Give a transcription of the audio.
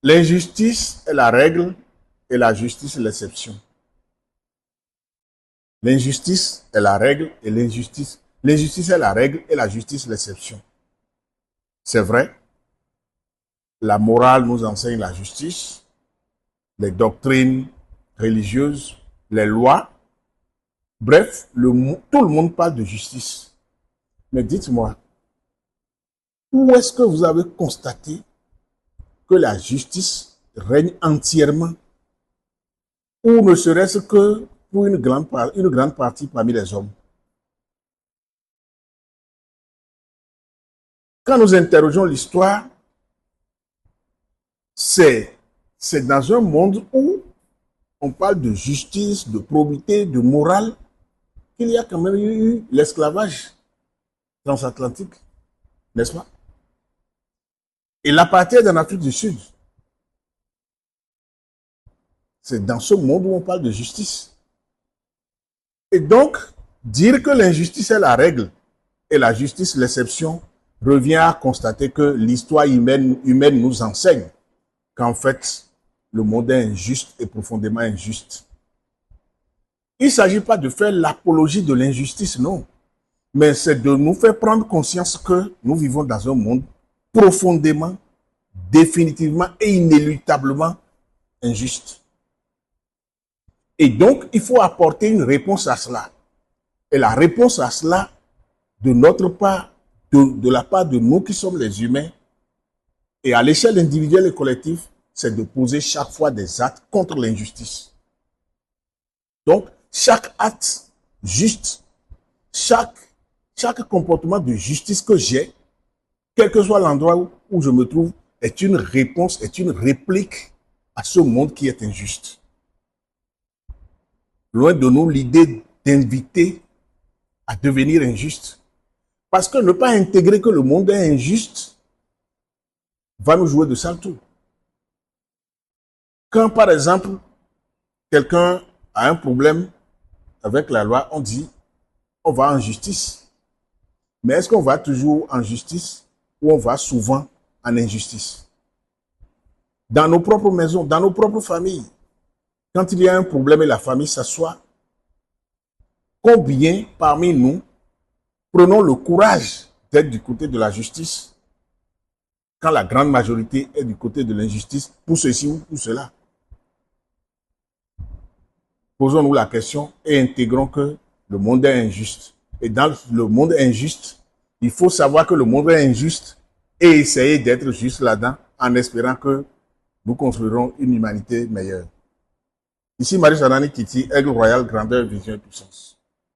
L'injustice est la règle et la justice l'exception. L'injustice est la règle et l'injustice. L'injustice est la règle et la justice l'exception. C'est vrai. La morale nous enseigne la justice, les doctrines religieuses, les lois. Bref, tout le monde parle de justice. Mais dites-moi, où est-ce que vous avez constaté que la justice règne entièrement, ou ne serait-ce que pour une grande partie parmi les hommes? Quand nous interrogeons l'histoire, c'est dans un monde où on parle de justice, de probité, de morale, qu'il y a quand même eu l'esclavage transatlantique, n'est-ce pas? Et l'apartheid en Afrique du Sud, c'est dans ce monde où on parle de justice. Et donc, dire que l'injustice est la règle et la justice l'exception revient à constater que l'histoire humaine nous enseigne qu'en fait, le monde est injuste et profondément injuste. Il ne s'agit pas de faire l'apologie de l'injustice, non. Mais c'est de nous faire prendre conscience que nous vivons dans un monde profondément, définitivement et inéluctablement injuste. Et donc, il faut apporter une réponse à cela. Et la réponse à cela, de notre part, de la part de nous qui sommes les humains, et à l'échelle individuelle et collective, c'est de poser chaque fois des actes contre l'injustice. Donc, chaque acte juste, chaque comportement de justice que j'ai, quel que soit l'endroit où je me trouve, est une réponse, est une réplique à ce monde qui est injuste. Loin de nous l'idée d'inviter à devenir injuste. Parce que ne pas intégrer que le monde est injuste va nous jouer de sale tour. Quand, par exemple, quelqu'un a un problème avec la loi, on dit on va en justice. Mais est-ce qu'on va toujours en justice ou on va souvent en injustice? Dans nos propres maisons, dans nos propres familles, quand il y a un problème et la famille s'assoit, combien parmi nous prenons le courage d'être du côté de la justice quand la grande majorité est du côté de l'injustice pour ceci ou pour cela? Posons-nous la question et intégrons que le monde est injuste. Et dans le monde injuste, il faut savoir que le monde est injuste et essayer d'être juste là-dedans en espérant que nous construirons une humanité meilleure. Ici, Marie Janani Kiti, Aigle Royal, grandeur, vision et puissance.